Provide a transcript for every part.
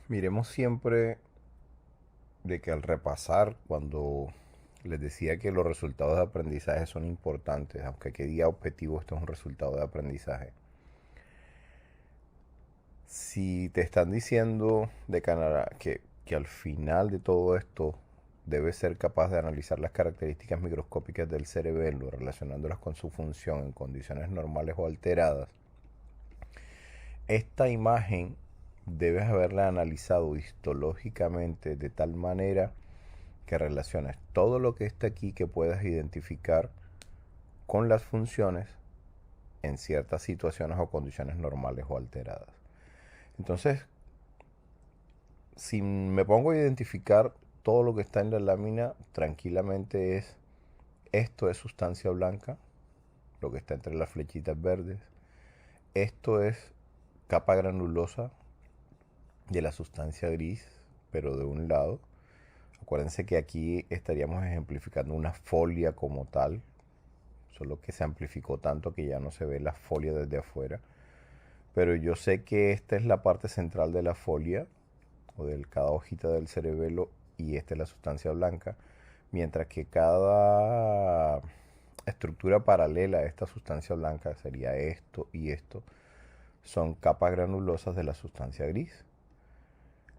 Miremos siempre de que al repasar, cuando les decía que los resultados de aprendizaje son importantes, aunque que día objetivo esto es un resultado de aprendizaje. Si te están diciendo de Canadá que al final de todo esto debes ser capaz de analizar las características microscópicas del cerebelo relacionándolas con su función en condiciones normales o alteradas, esta imagen debes haberla analizado histológicamente de tal manera que relaciones todo lo que está aquí que puedas identificar con las funciones en ciertas situaciones o condiciones normales o alteradas. Entonces, si me pongo a identificar todo lo que está en la lámina, tranquilamente esto es sustancia blanca, lo que está entre las flechitas verdes. Esto es capa granulosa de la sustancia gris, pero de un lado. Acuérdense que aquí estaríamos ejemplificando una folia como tal, solo que se amplificó tanto que ya no se ve la folia desde afuera. Pero yo sé que esta es la parte central de la folia, o de cada hojita del cerebelo, y esta es la sustancia blanca, mientras que cada estructura paralela a esta sustancia blanca sería esto y esto, son capas granulosas de la sustancia gris.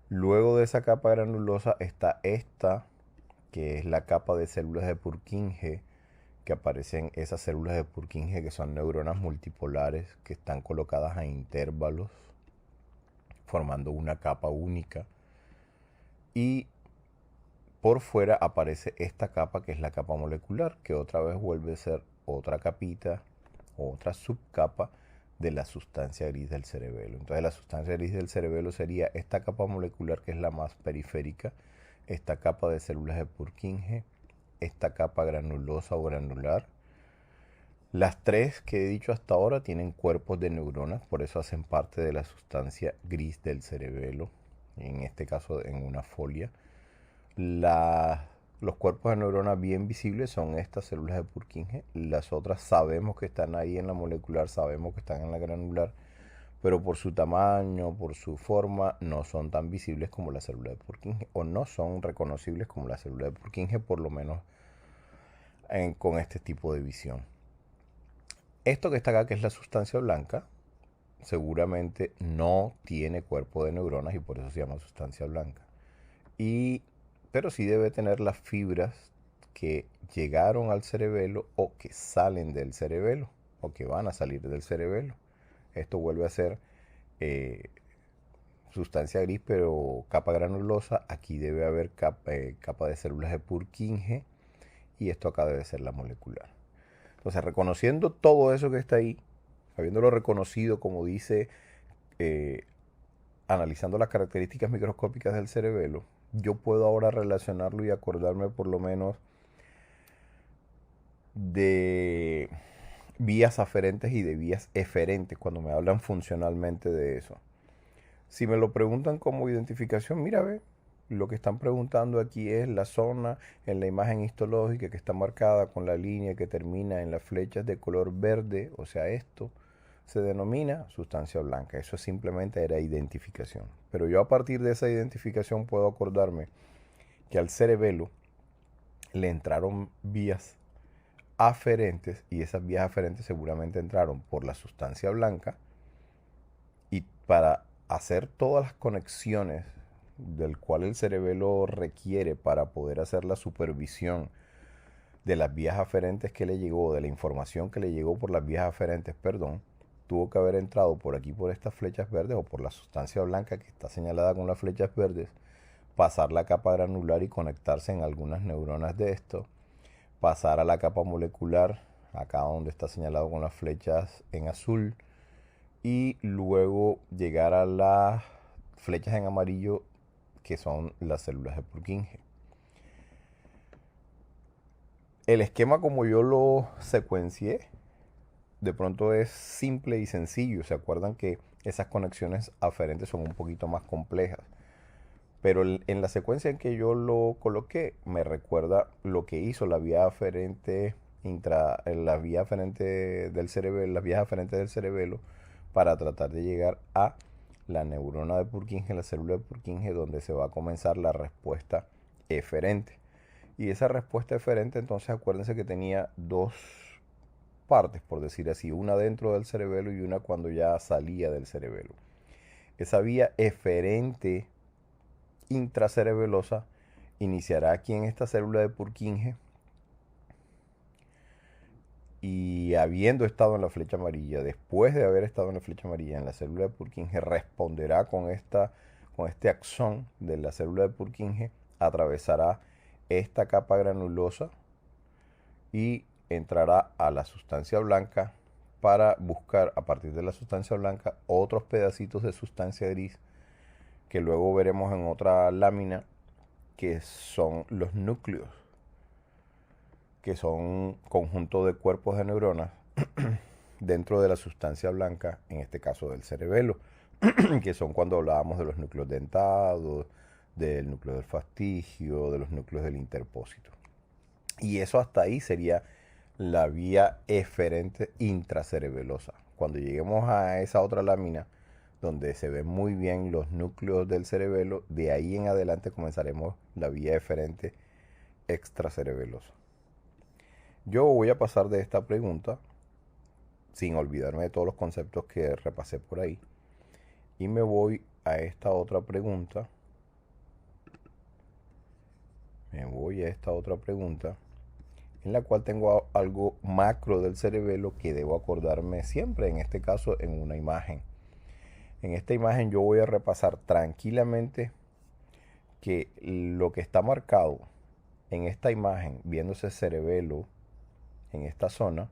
Luego de esa capa granulosa está esta, que es la capa de células de Purkinje, que aparecen esas células de Purkinje que son neuronas multipolares que están colocadas a intervalos, formando una capa única. Y por fuera aparece esta capa que es la capa molecular, que otra vez vuelve a ser otra capita, otra subcapa de la sustancia gris del cerebelo. Entonces la sustancia gris del cerebelo sería esta capa molecular que es la más periférica, esta capa de células de Purkinje, esta capa granulosa o granular. Las tres que he dicho hasta ahora tienen cuerpos de neuronas, por eso hacen parte de la sustancia gris del cerebelo, en este caso en una folia. Los cuerpos de neuronas bien visibles son estas células de Purkinje. Las otras sabemos que están ahí en la molecular, sabemos que están en la granular, pero por su tamaño, por su forma, no son tan visibles como la célula de Purkinje, o no son reconocibles como la célula de Purkinje, por lo menos con este tipo de visión. Esto que está acá, que es la sustancia blanca, seguramente no tiene cuerpo de neuronas y por eso se llama sustancia blanca. Pero sí debe tener las fibras que llegaron al cerebelo o que salen del cerebelo o que van a salir del cerebelo. Esto vuelve a ser eh, sustancia gris pero capa granulosa. Aquí debe haber capa de células de Purkinje y esto acá debe ser la molecular. Entonces, reconociendo todo eso que está ahí, habiéndolo reconocido, como dice, eh, analizando las características microscópicas del cerebelo, yo puedo ahora relacionarlo y acordarme por lo menos de vías aferentes y de vías eferentes cuando me hablan funcionalmente de eso. Si me lo preguntan como identificación, mira, ve, lo que están preguntando aquí es la zona en la imagen histológica que está marcada con la línea que termina en las flechas de color verde, o sea, esto se denomina sustancia blanca. Eso simplemente era identificación. Pero yo a partir de esa identificación puedo acordarme que al cerebelo le entraron vías aferentes y esas vías aferentes seguramente entraron por la sustancia blanca y para hacer todas las conexiones del cual el cerebelo requiere para poder hacer la supervisión de las vías aferentes que le llegó, de la información que le llegó por las vías aferentes, perdón, tuvo que haber entrado por aquí por estas flechas verdes o por la sustancia blanca que está señalada con las flechas verdes, pasar la capa granular y conectarse en algunas neuronas de esto, pasar a la capa molecular, acá donde está señalado con las flechas en azul, y luego llegar a las flechas en amarillo que son las células de Purkinje. El esquema como yo lo secuencié de pronto es simple y sencillo. ¿Se acuerdan que esas conexiones aferentes son un poquito más complejas? Pero en la secuencia en que yo lo coloqué me recuerda lo que hizo la vía aferente la vía aferente del cerebelo, las vías aferentes del cerebelo para tratar de llegar a la neurona de Purkinje, la célula de Purkinje, donde se va a comenzar la respuesta eferente. Y esa respuesta eferente, entonces acuérdense que tenía dos partes, por decir así, una dentro del cerebelo y una cuando ya salía del cerebelo. Esa vía eferente intracerebelosa iniciará aquí en esta célula de Purkinje y habiendo estado en la flecha amarilla, después de haber estado en la flecha amarilla en la célula de Purkinje, responderá con este axón de la célula de Purkinje, atravesará esta capa granulosa y entrará a la sustancia blanca para buscar a partir de la sustancia blanca otros pedacitos de sustancia gris que luego veremos en otra lámina, que son los núcleos, que son conjunto de cuerpos de neuronas dentro de la sustancia blanca, en este caso del cerebelo, que son cuando hablábamos de los núcleos dentados, del núcleo del fastigio, de los núcleos del interpósito. Y eso hasta ahí sería la vía eferente intracerebelosa. Cuando lleguemos a esa otra lámina, donde se ven muy bien los núcleos del cerebelo, de ahí en adelante comenzaremos la vía eferente extracerebelosa. Yo voy a pasar de esta pregunta, sin olvidarme de todos los conceptos que repasé por ahí, y me voy a esta otra pregunta. En la cual tengo algo macro del cerebelo que debo acordarme siempre, en este caso en una imagen. En esta imagen yo voy a repasar tranquilamente que lo que está marcado en esta imagen, viéndose cerebelo en esta zona,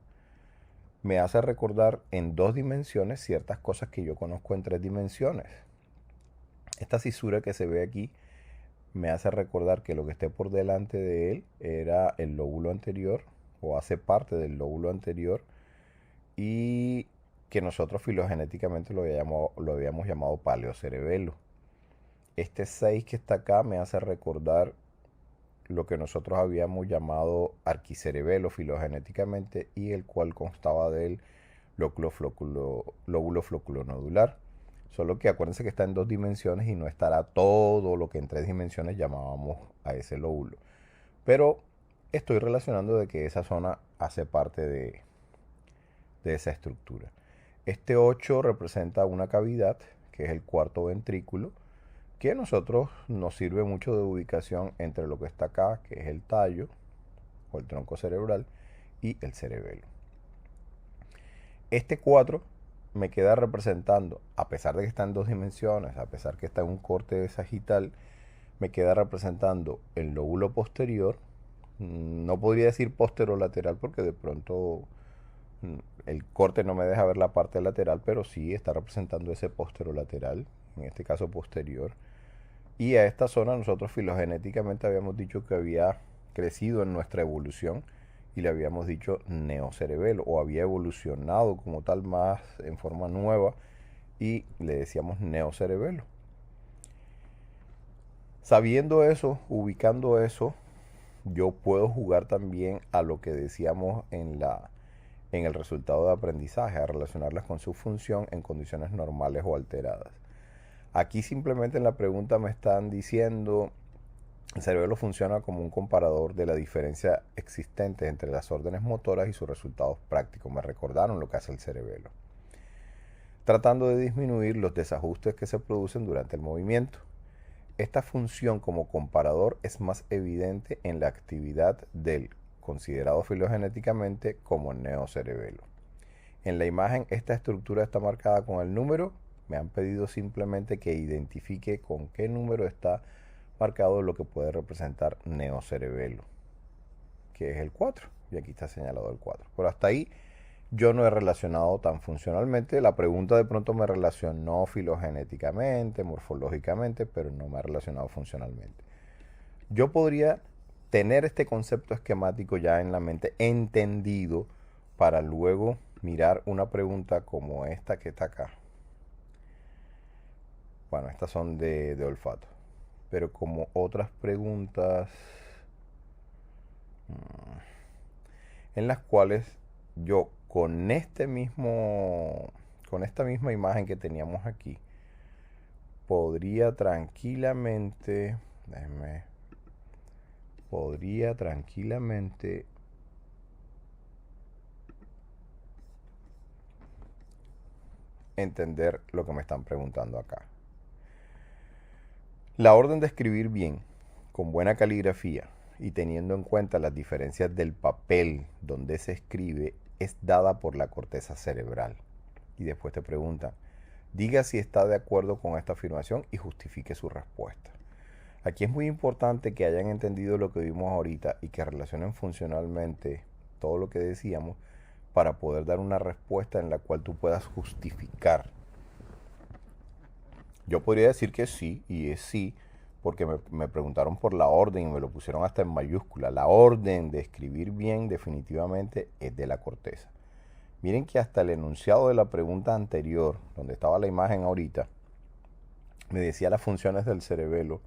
me hace recordar en 2 dimensiones ciertas cosas que yo conozco en 3 dimensiones. Esta cisura que se ve aquí me hace recordar que lo que esté por delante de él era el lóbulo anterior, o hace parte del lóbulo anterior, y que nosotros filogenéticamente lo habíamos llamado paleocerebelo. Este 6 que está acá me hace recordar lo que nosotros habíamos llamado arquicerebelo filogenéticamente, y el cual constaba del lóbulo floculonodular. Solo que acuérdense que está en 2 dimensiones y no estará todo lo que en 3 dimensiones llamábamos a ese lóbulo. Pero estoy relacionando de que esa zona hace parte de esa estructura. Este 8 representa una cavidad, que es el cuarto ventrículo, que a nosotros nos sirve mucho de ubicación entre lo que está acá, que es el tallo o el tronco cerebral, y el cerebelo. Este 4 me queda representando, a pesar de que está en 2 dimensiones, a pesar que está en un corte sagital, me queda representando el lóbulo posterior. No podría decir posterolateral porque de pronto el corte no me deja ver la parte lateral, pero sí está representando ese posterolateral, en este caso posterior. Y a esta zona nosotros filogenéticamente habíamos dicho que había crecido en nuestra evolución y le habíamos dicho neocerebelo, o había evolucionado como tal más en forma nueva y le decíamos neocerebelo. Sabiendo eso, ubicando eso, yo puedo jugar también a lo que decíamos en el resultado de aprendizaje, a relacionarlas con su función en condiciones normales o alteradas. Aquí simplemente en la pregunta me están diciendo: el cerebelo funciona como un comparador de la diferencia existente entre las órdenes motoras y sus resultados prácticos. Me recordaron lo que hace el cerebelo, tratando de disminuir los desajustes que se producen durante el movimiento. Esta función como comparador es más evidente en la actividad del considerado filogenéticamente como neocerebelo. En la imagen esta estructura está marcada con el número. Me han pedido simplemente que identifique con qué número está marcado lo que puede representar neocerebelo, que es el 4. Y aquí está señalado el 4. Pero hasta ahí yo no he relacionado tan funcionalmente. La pregunta de pronto me relacionó filogenéticamente, morfológicamente, pero no me ha relacionado funcionalmente. Yo podría tener este concepto esquemático ya en la mente entendido para luego mirar una pregunta como esta que está acá. Bueno, estas son de olfato. Pero como otras preguntas en las cuales yo con esta misma imagen que teníamos aquí, podría tranquilamente, podría tranquilamente entender lo que me están preguntando acá. La orden de escribir bien, con buena caligrafía y teniendo en cuenta las diferencias del papel donde se escribe, es dada por la corteza cerebral. Y después te preguntan, diga si está de acuerdo con esta afirmación y justifique su respuesta. Aquí es muy importante que hayan entendido lo que vimos ahorita y que relacionen funcionalmente todo lo que decíamos para poder dar una respuesta en la cual tú puedas justificar. Yo podría decir que sí, y es sí, porque me preguntaron por la orden y me lo pusieron hasta en mayúscula. La orden de escribir bien definitivamente es de la corteza. Miren que hasta el enunciado de la pregunta anterior, donde estaba la imagen ahorita, me decía las funciones del cerebelo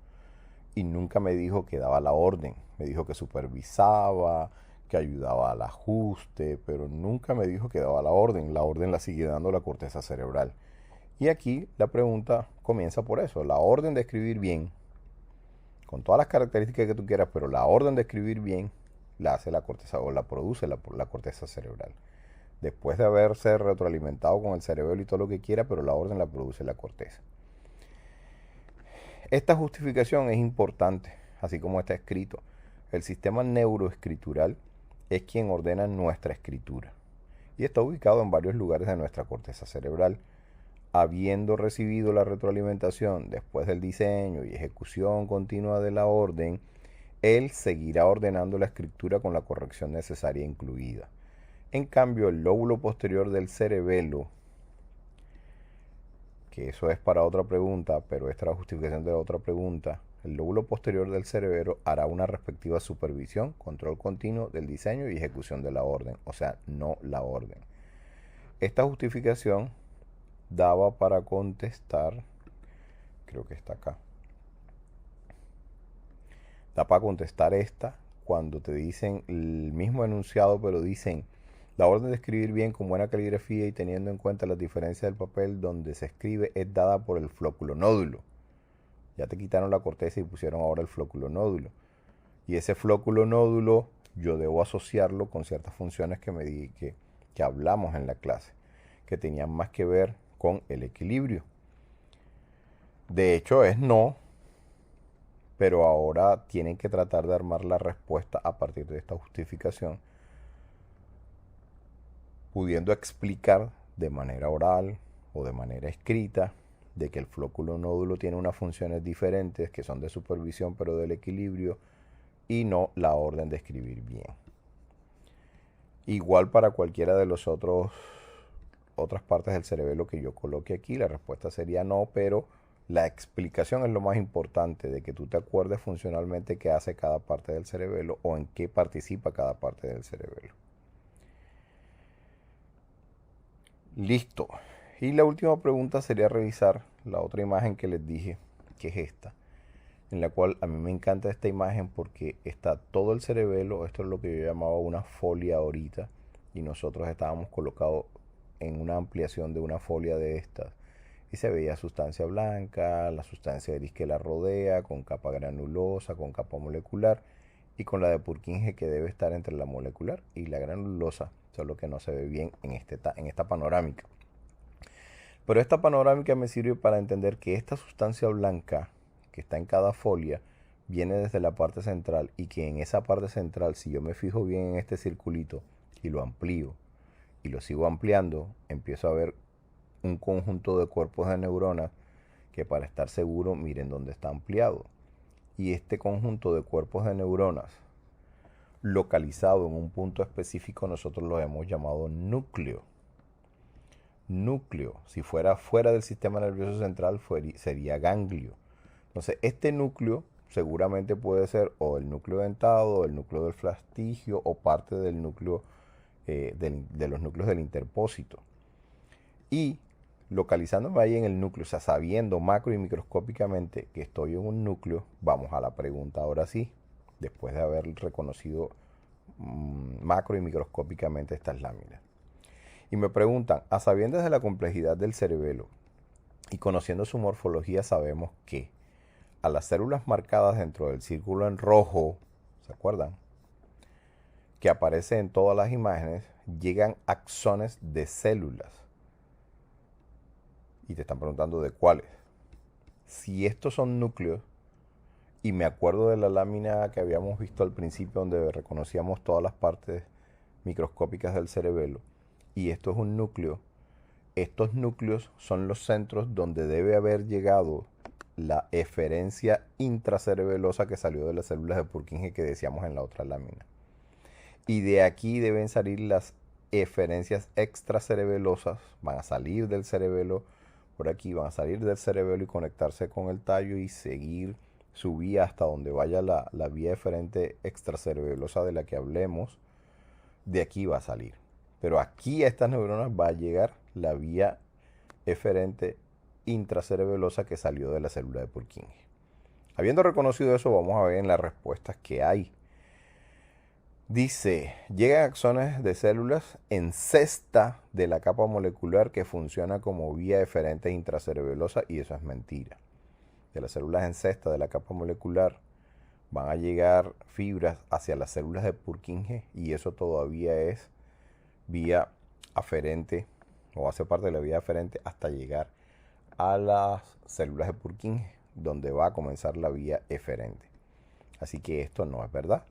y nunca me dijo que daba la orden. Me dijo que supervisaba, que ayudaba al ajuste, pero nunca me dijo que daba la orden. La orden la sigue dando la corteza cerebral. Y aquí la pregunta comienza por eso. La orden de escribir bien, con todas las características que tú quieras, pero la orden de escribir bien la hace la corteza o la produce la corteza cerebral. Después de haberse retroalimentado con el cerebelo y todo lo que quiera, pero la orden la produce la corteza. Esta justificación es importante, así como está escrito. El sistema neuroescritural es quien ordena nuestra escritura y está ubicado en varios lugares de nuestra corteza cerebral. Habiendo recibido la retroalimentación después del diseño y ejecución continua de la orden, él seguirá ordenando la escritura con la corrección necesaria incluida. En cambio, el lóbulo posterior del cerebelo, que eso es para otra pregunta, pero esta es la justificación de la otra pregunta, el lóbulo posterior del cerebelo hará una respectiva supervisión, control continuo del diseño y ejecución de la orden, o sea, no la orden. Esta justificación daba para contestar, creo que está acá, da para contestar esta cuando te dicen el mismo enunciado, pero dicen la orden de escribir bien con buena caligrafía y teniendo en cuenta las diferencias del papel donde se escribe es dada por el flóculo nódulo. Ya te quitaron la corteza y pusieron ahora el flóculo nódulo. Y ese flóculo nódulo yo debo asociarlo con ciertas funciones que hablamos en la clase, que tenían más que ver con el equilibrio. De hecho es no, pero ahora tienen que tratar de armar la respuesta a partir de esta justificación, pudiendo explicar de manera oral o de manera escrita de que el flóculo nódulo tiene unas funciones diferentes que son de supervisión pero del equilibrio y no la orden de escribir bien. Igual para cualquiera de los otras partes del cerebelo que yo coloque aquí, la respuesta sería no, pero la explicación es lo más importante, de que tú te acuerdes funcionalmente qué hace cada parte del cerebelo o en qué participa cada parte del cerebelo. Listo. Y la última pregunta sería revisar la otra imagen que les dije, que es esta, en la cual a mí me encanta esta imagen porque está todo el cerebelo. Esto es lo que yo llamaba una folia ahorita, y nosotros estábamos colocados en una ampliación de una folia de estas, y se veía sustancia blanca, la sustancia gris que la rodea, con capa granulosa, con capa molecular, y con la de Purkinje que debe estar entre la molecular y la granulosa, solo que no se ve bien en esta panorámica. Pero esta panorámica me sirve para entender que esta sustancia blanca que está en cada folia viene desde la parte central, y que en esa parte central, si yo me fijo bien en este circulito y lo amplío y lo sigo ampliando, empiezo a ver un conjunto de cuerpos de neuronas que, para estar seguro, miren dónde está ampliado. Y este conjunto de cuerpos de neuronas localizado en un punto específico nosotros lo hemos llamado núcleo. Núcleo, si fuera fuera del sistema nervioso central, sería ganglio. Entonces este núcleo seguramente puede ser o el núcleo dentado, o el núcleo del fastigio, o parte del núcleo de los núcleos del interpósito. Y localizándome ahí en el núcleo, o sea, sabiendo macro y microscópicamente que estoy en un núcleo, vamos a la pregunta ahora sí, después de haber reconocido macro y microscópicamente estas láminas. Y me preguntan, a sabiendas de la complejidad del cerebelo, Y conociendo su morfología sabemos que a las células marcadas dentro del círculo en rojo, ¿se acuerdan? Que aparece en todas las imágenes, llegan axones de células. Y te están preguntando de cuáles. Si estos son núcleos, y me acuerdo de la lámina que habíamos visto al principio donde reconocíamos todas las partes microscópicas del cerebelo, y esto es un núcleo, estos núcleos son los centros donde debe haber llegado la eferencia intracerebelosa que salió de las células de Purkinje que decíamos en la otra lámina. Y de aquí deben salir las eferencias extracerebelosas, van a salir del cerebelo, por aquí van a salir del cerebelo y conectarse con el tallo y seguir su vía hasta donde vaya la vía eferente extracerebelosa de la que hablemos. De aquí va a salir. Pero aquí a estas neuronas va a llegar la vía eferente intracerebelosa que salió de la célula de Purkinje. Habiendo reconocido eso, vamos a ver en las respuestas que hay. Dice, llegan axones de células en cesta de la capa molecular que funciona como vía eferente intracerebelosa, y eso es mentira. De las células en cesta de la capa molecular van a llegar fibras hacia las células de Purkinje, y eso todavía es vía aferente, o hace parte de la vía aferente hasta llegar a las células de Purkinje, donde va a comenzar la vía eferente. Así que esto no es verdad.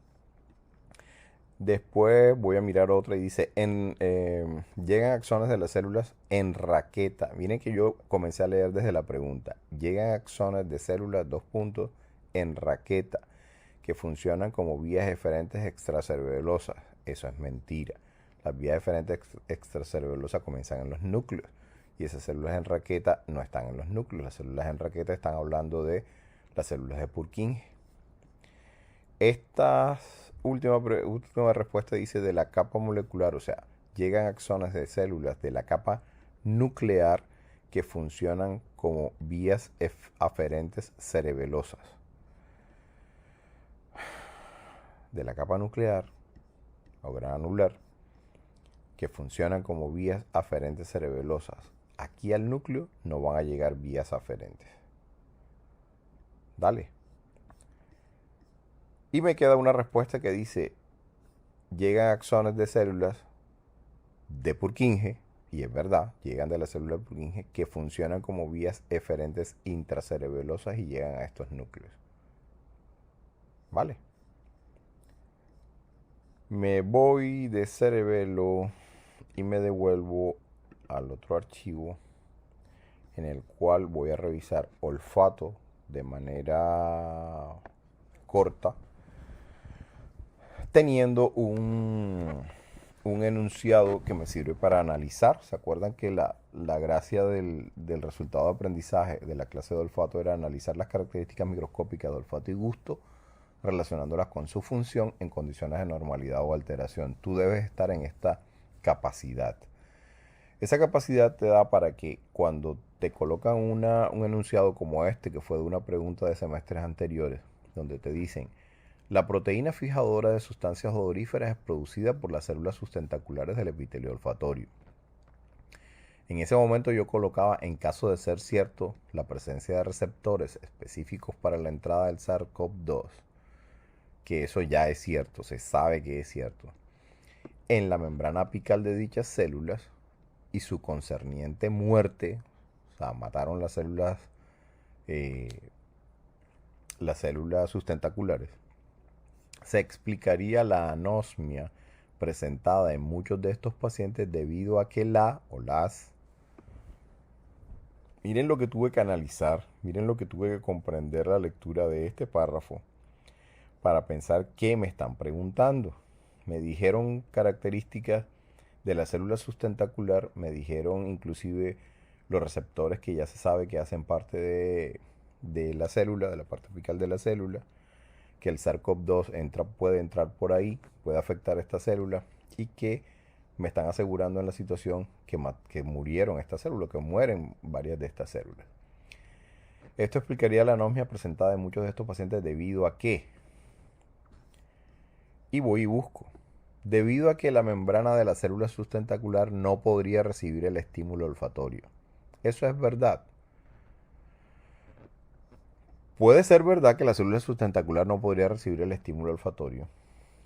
Después voy a mirar otra y dice, llegan axones de las células en raqueta. Miren que yo comencé a leer desde la pregunta. Llegan axones de células, dos puntos, en raqueta, que funcionan como vías eferentes extracerebelosas. Eso es mentira. Las vías eferentes extracerebelosas comienzan en los núcleos. Y esas células en raqueta no están en los núcleos. Las células en raqueta están hablando de las células de Purkinje. Esta última respuesta dice de la capa molecular, o sea, llegan axones de células de la capa nuclear que funcionan como vías aferentes cerebelosas. De la capa nuclear o granular que funcionan como vías aferentes cerebelosas. Aquí al núcleo no van a llegar vías aferentes. Dale. Y me queda una respuesta que dice, llegan axones de células de Purkinje, y es verdad, llegan de la célula de Purkinje, que funcionan como vías eferentes intracerebelosas y llegan a estos núcleos. ¿Vale? Me voy de cerebelo y me devuelvo al otro archivo en el cual voy a revisar olfato de manera corta, teniendo un enunciado que me sirve para analizar. ¿Se acuerdan que la gracia del resultado de aprendizaje de la clase de olfato era analizar las características microscópicas de olfato y gusto, relacionándolas con su función en condiciones de normalidad o alteración? Tú debes estar en esta capacidad. Esa capacidad te da para que cuando te colocan un enunciado como este, que fue de una pregunta de semestres anteriores, donde te dicen, la proteína fijadora de sustancias odoríferas es producida por las células sustentaculares del epitelio olfatorio. En ese momento yo colocaba, en caso de ser cierto, la presencia de receptores específicos para la entrada del SARS-CoV-2, que eso ya es cierto, se sabe que es cierto, en la membrana apical de dichas células, y su concerniente muerte, o sea, mataron las células sustentaculares, se explicaría la anosmia presentada en muchos de estos pacientes debido a que miren lo que tuve que analizar, miren lo que tuve que comprender la lectura de este párrafo para pensar qué me están preguntando. Me dijeron características de la célula sustentacular, me dijeron inclusive los receptores que ya se sabe que hacen parte de la célula, de la parte apical de la célula, que el SARS-CoV-2 puede entrar por ahí, puede afectar esta célula, y que me están asegurando en la situación que murieron estas células, que mueren varias de estas células. Esto explicaría la anosmia presentada en muchos de estos pacientes debido a que, y voy y busco, debido a que la membrana de la célula sustentacular no podría recibir el estímulo olfatorio. Eso es verdad. Puede ser verdad que la célula sustentacular no podría recibir el estímulo olfatorio,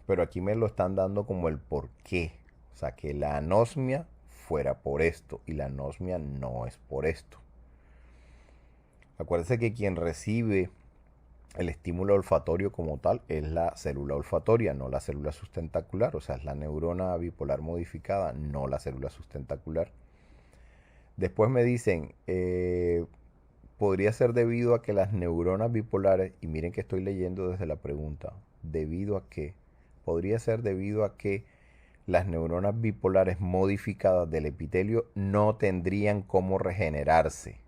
pero aquí me lo están dando como el por qué. O sea, que la anosmia fuera por esto y la anosmia no es por esto. Acuérdense que quien recibe el estímulo olfatorio como tal es la célula olfatoria, no la célula sustentacular. O sea, es la neurona bipolar modificada, no la célula sustentacular. Después me dicen, podría ser debido a que las neuronas bipolares, y miren que estoy leyendo desde la pregunta, ¿debido a qué? Podría ser debido a que las neuronas bipolares modificadas del epitelio no tendrían cómo regenerarse.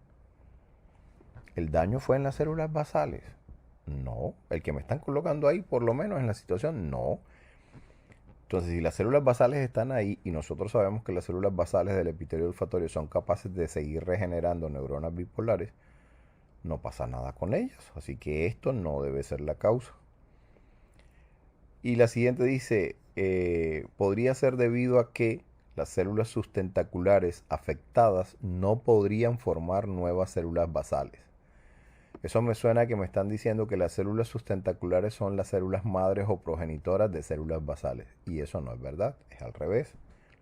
¿El daño fue en las células basales? No. El que me están colocando ahí, por lo menos en la situación, no. Entonces, si las células basales están ahí y nosotros sabemos que las células basales del epitelio olfatorio son capaces de seguir regenerando neuronas bipolares, no pasa nada con ellas. Así que esto no debe ser la causa. Y la siguiente dice, podría ser debido a que las células sustentaculares afectadas no podrían formar nuevas células basales. Eso me suena a que me están diciendo que las células sustentaculares son las células madres o progenitoras de células basales. Y eso no es verdad, es al revés.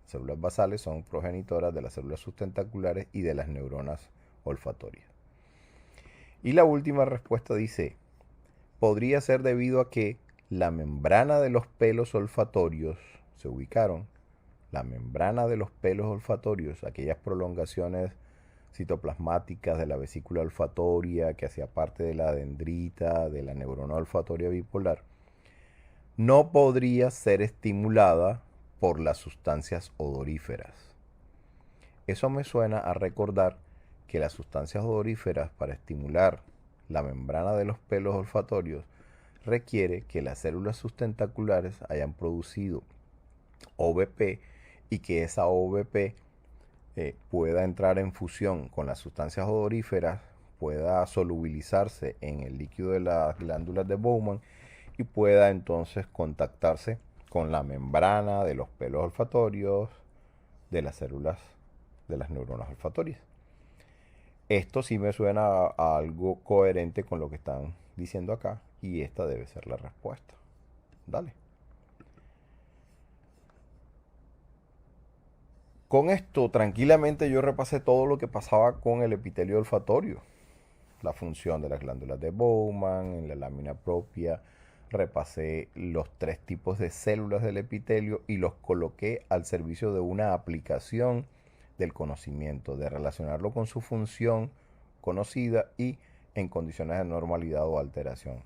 Las células basales son progenitoras de las células sustentaculares y de las neuronas olfatorias. Y la última respuesta dice, podría ser debido a que la membrana de los pelos olfatorios, se ubicaron, la membrana de los pelos olfatorios, aquellas prolongaciones citoplasmáticas de la vesícula olfatoria que hacía parte de la dendrita, de la neurona olfatoria bipolar, no podría ser estimulada por las sustancias odoríferas. Eso me suena a recordar que las sustancias odoríferas para estimular la membrana de los pelos olfatorios requiere que las células sustentaculares hayan producido OVP y que esa OVP pueda entrar en fusión con las sustancias odoríferas, pueda solubilizarse en el líquido de las glándulas de Bowman y pueda entonces contactarse con la membrana de los pelos olfatorios de las células de las neuronas olfatorias. Esto sí me suena a algo coherente con lo que están diciendo acá y esta debe ser la respuesta. Dale. Con esto, tranquilamente yo repasé todo lo que pasaba con el epitelio olfatorio. La función de las glándulas de Bowman, en la lámina propia. Repasé los 3 tipos de células del epitelio y los coloqué al servicio de una aplicación del conocimiento, de relacionarlo con su función conocida y en condiciones de normalidad o alteración.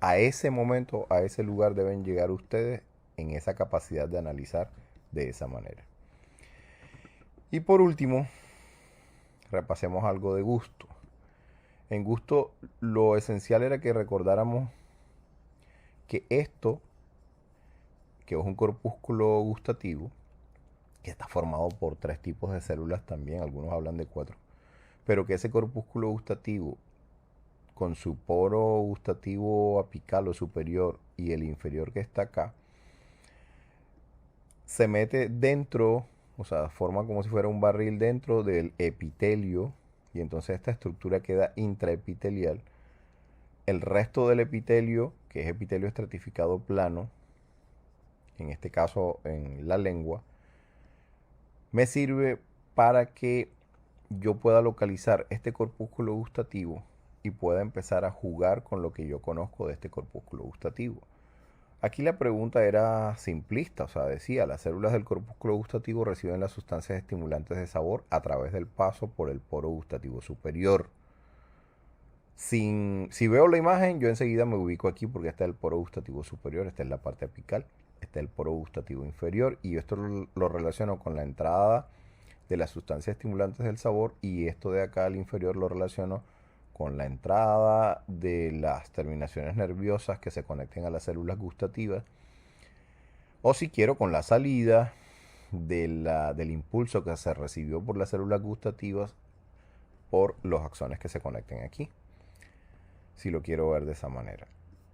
A ese momento, a ese lugar deben llegar ustedes en esa capacidad de analizar de esa manera. Y por último, repasemos algo de gusto. En gusto, lo esencial era que recordáramos que esto, que es un corpúsculo gustativo, que está formado por 3 tipos de células también, algunos hablan de 4, pero que ese corpúsculo gustativo, con su poro gustativo apical o superior y el inferior que está acá, se mete dentro, o sea, forma como si fuera un barril dentro del epitelio y entonces esta estructura queda intraepitelial. El resto del epitelio, que es epitelio estratificado plano, en este caso en la lengua, me sirve para que yo pueda localizar este corpúsculo gustativo y pueda empezar a jugar con lo que yo conozco de este corpúsculo gustativo. Aquí la pregunta era simplista, o sea, decía, las células del corpúsculo gustativo reciben las sustancias estimulantes de sabor a través del paso por el poro gustativo superior. Si veo la imagen, yo enseguida me ubico aquí porque está el poro gustativo superior, esta es la parte apical, está el poro gustativo inferior y esto lo relaciono con la entrada de las sustancias estimulantes del sabor y esto de acá al inferior lo relaciono con la entrada de las terminaciones nerviosas que se conecten a las células gustativas o si quiero con la salida del impulso que se recibió por las células gustativas por los axones que se conecten aquí, si lo quiero ver de esa manera.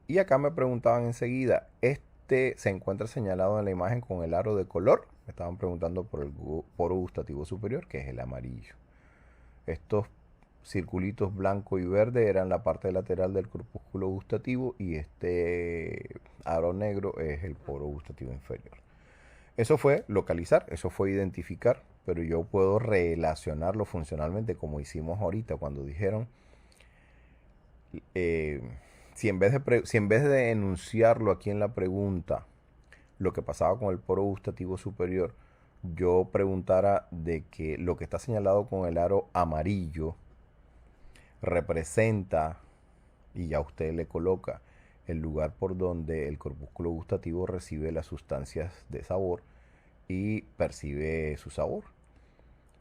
Y acá me preguntaban enseguida, este se encuentra señalado en la imagen con el aro de color. Me estaban preguntando por el poro gustativo superior, que es el amarillo. Estos circulitos blanco y verde eran la parte lateral del corpúsculo gustativo y este aro negro es el poro gustativo inferior. Eso fue localizar, eso fue identificar, pero yo puedo relacionarlo funcionalmente como hicimos ahorita cuando dijeron, si en vez de enunciarlo aquí en la pregunta, lo que pasaba con el poro gustativo superior, yo preguntara de que lo que está señalado con el aro amarillo representa, y ya usted le coloca el lugar por donde el corpúsculo gustativo recibe las sustancias de sabor y percibe su sabor.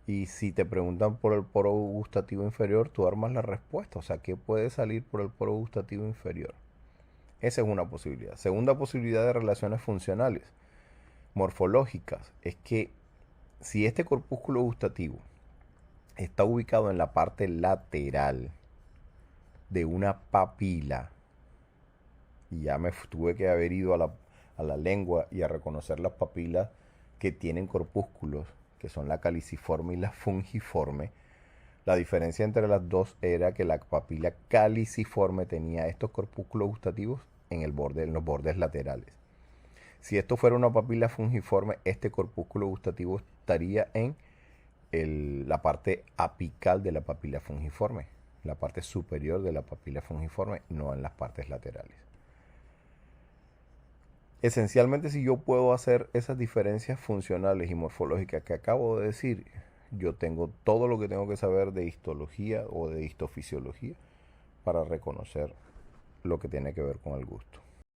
Y si te preguntan por el poro gustativo inferior, tú armas la respuesta. O sea, ¿qué puede salir por el poro gustativo inferior? Esa es una posibilidad. Segunda posibilidad de relaciones funcionales, morfológicas, es que si este corpúsculo gustativo está ubicado en la parte lateral de una papila, y ya me tuve que haber ido a la lengua y a reconocer las papilas que tienen corpúsculos, que son la caliciforme y la fungiforme. La diferencia entre las dos era que la papila caliciforme tenía estos corpúsculos gustativos en los bordes laterales. Si esto fuera una papila fungiforme, este corpúsculo gustativo estaría en la parte apical de la papila fungiforme, la parte superior de la papila fungiforme, no en las partes laterales. Esencialmente, si yo puedo hacer esas diferencias funcionales y morfológicas que acabo de decir, yo tengo todo lo que tengo que saber de histología o de histofisiología para reconocer lo que tiene que ver con el gusto.